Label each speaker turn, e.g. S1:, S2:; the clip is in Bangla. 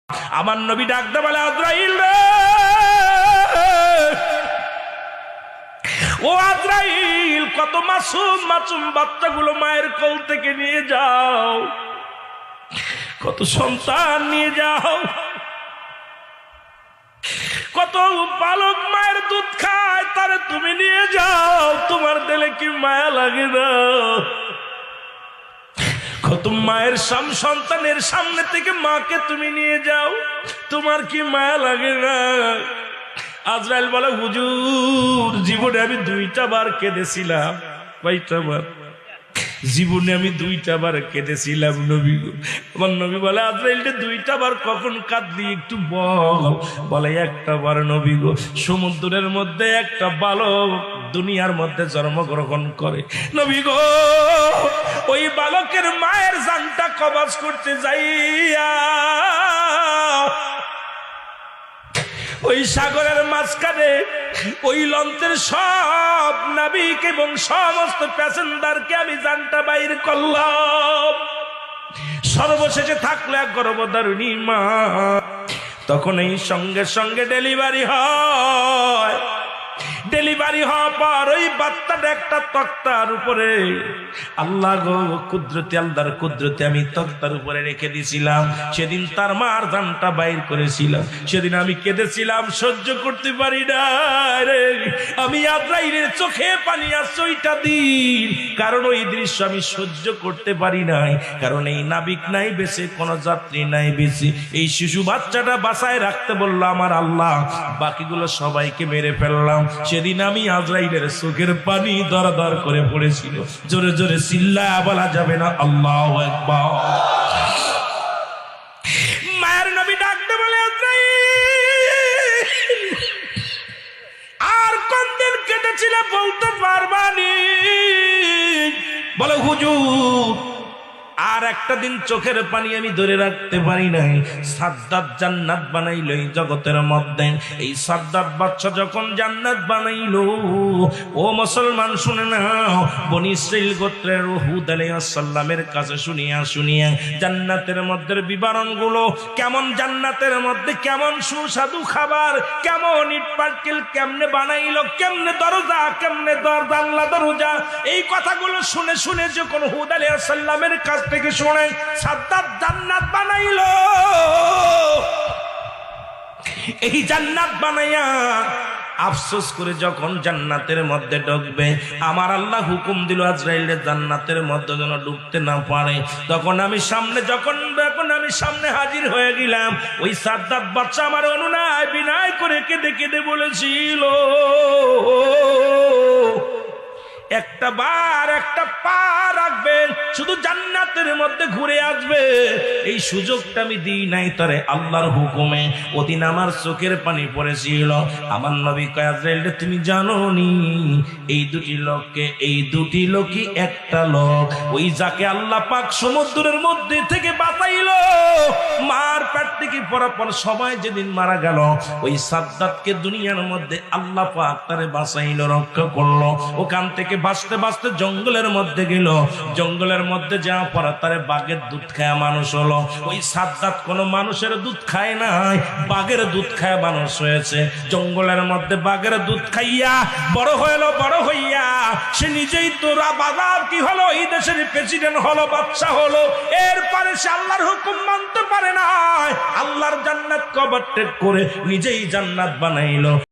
S1: আমার নবী ডাকতে বলে, আজরাইল রে, ও আজরাইল, কত মাসুম মাসুম বাচ্চাগুলো মায়ের কোল থেকে নিয়ে যাও, কত সন্তান নিয়ে যাও, কত বালক মায়ের দুধ খায়, তারে তুমি নিয়ে যাও, তোমার দিলে কি মায়া লাগে না? কত মায়ের সন্তানের সামনে থেকে মাকে তুমি নিয়ে যাও, তোমার কি মায়া লাগে না? আজরাইল বলে, হুজুর, জীবনে আমি 2টা বার কেঁদেছিলাম। কয়টা বার? জীবনে আমি 2টা বার কেঁদেছিলাম নবী গো। আমার নবী বলে, আজরাইল, 2টা বার কখন কাঁদলি একটু বল। বলে, একটা বার নবী গো, সমুদ্রের মধ্যে একটা বালক দুনিয়ার মধ্যে জন্মগ্রহণ করে নবী গো, ওই বালকের মায়ের জানটা কবজ করতে যাইয়া ওই সাগরের মাঝখানে ওই লঞ্চের সব নাবিক এবং সমস্ত প্যাসেঞ্জারকে আমি জানটা বাইর করলাম। সর্বশেষে থাকলে এক গর্ভধারিণী মা। তখন এই সঙ্গে সঙ্গে ডেলিভারি হয়। ডেলিভারি হওয়ার পর ওই বাচ্চাটা একটা তক্তার উপরে, আল্লাহ গো কুদরতি, আল্লাহর কুদরতি, আমি তক্তার উপরে রেখে দিয়েছিলাম। সেদিন তার মার জানটা বাইর করেছিলাম। সেদিন আমি কেঁদেছিলাম, সহ্য করতে পারি না রে। আমি আজরাইলের চোখে পানি আসছে ওইটা দিন, কারণ ওই দৃশ্য আমি সহ্য করতে পারি নাই। কারণ এই নাবিক নাই বেশি, কোন যাত্রী নাই বেশি, এই শিশু বাচ্চাটা বাঁচায় রাখতে বললো আমার আল্লাহ, বাকিগুলো সবাইকে মেরে ফেললাম। সেদিন আমি আজরাইলের চোখের পানি দর দর করে পড়েছিল। জোরে জোরে চিল্লায়া বলা যাবে না আল্লাহু আকবার। মায়ের নবী ডাকতে বলে, আজরাইল, আর কোনদিন কেটেছিল বলতে পারবানি? বলে, হুজুর, আর একটা দিন চোখের পানি আমি ধরে রাখতে পারি নাই। সাদ্দাত জান্নাত বানাইল এই জগতের মধ্যে। এই সাদ্দাত বাদশা যখন জান্নাত বানাইল, ও মুসলমান শুনে নাও, বনি ইসরাইল গোত্রের হুদ আলাইহিস সালামের কাছে শুনিয়া শুনিয়া জান্নাতের মধ্যে বিবরণগুলো কেমন, জান্নাতের মধ্যে কেমন সুস্বাদু খাবার, কেমন ইট পাটকেল কেমনে বানাইলো, কেমনে দরজা, কেমনে জানলা দরজা, এই কথাগুলো শুনে শুনে যখন হুদ আলাইহিস সালামের কাছ থেকে শুনে সাদ্দাত জান্নাত বানাইলো, এই জান্নাত বানাইয়া আফসোস করে যখন জান্নাতের মধ্যে ঢুকবে, আমার আল্লাহ হুকুম দিল আজরাইলের জান্নাতের মধ্যে যেন ঢুকতে না পারে। তখন আমি সামনে সামনে হাজির হয়ে গেলাম। ওই সাদ্দাত বাদশা আমার অনুনয় বিনয় করে কেঁদে কেঁদে বলেছিল, একটা বার একটা পা রাখবে, শুধু জান্নাতের মধ্যে ঘুরে আসবে, এই সুযোগটা আমি দিই নাই তরে আল্লাহর হুকুমে। ওদিন আমার চোখের পানি পড়েছিল। আমার নবী কয়, আজরাইল, তুমি জানো নি এই দুটি লোকই একটা লোক, ওই যাকে আল্লাহ পাক সমুদ্রের মধ্যে থেকে বাঁচাইলো, মার পেট থেকে পরাপর সবাই যেদিন মারা গেল, ওই সাদ্দাতকে দুনিয়ার মধ্যে আল্লাহ পাক তারে বাঁচাইলো, রক্ষা করলো। ওখান থেকে বাঁচতে বাঁচতে জঙ্গলের মধ্যে গেল। জঙ্গলের মধ্যে যাওয়ার পর তারে বাঘের দুধ খায় মানুষ হলো। ওই সাদ্দাত কোনো মানুষের দুধ খায় নাই, বাঘের দুধ খায় মানুষ হয়েছে। জঙ্গলের মধ্যে বাঘের দুধ খাইয়া বড় হইলো। বড় হইয়া সে নিজেই তোরা বাজার কি হলো, এই দেশের প্রেসিডেন্ট হলো, বাদশা হলো। এরপরে সে আল্লাহর হুকুম মানতে পারে না, আল্লাহর জান্নাত কবর ত্যাগ করে নিজেই জান্নাত বানাইলো।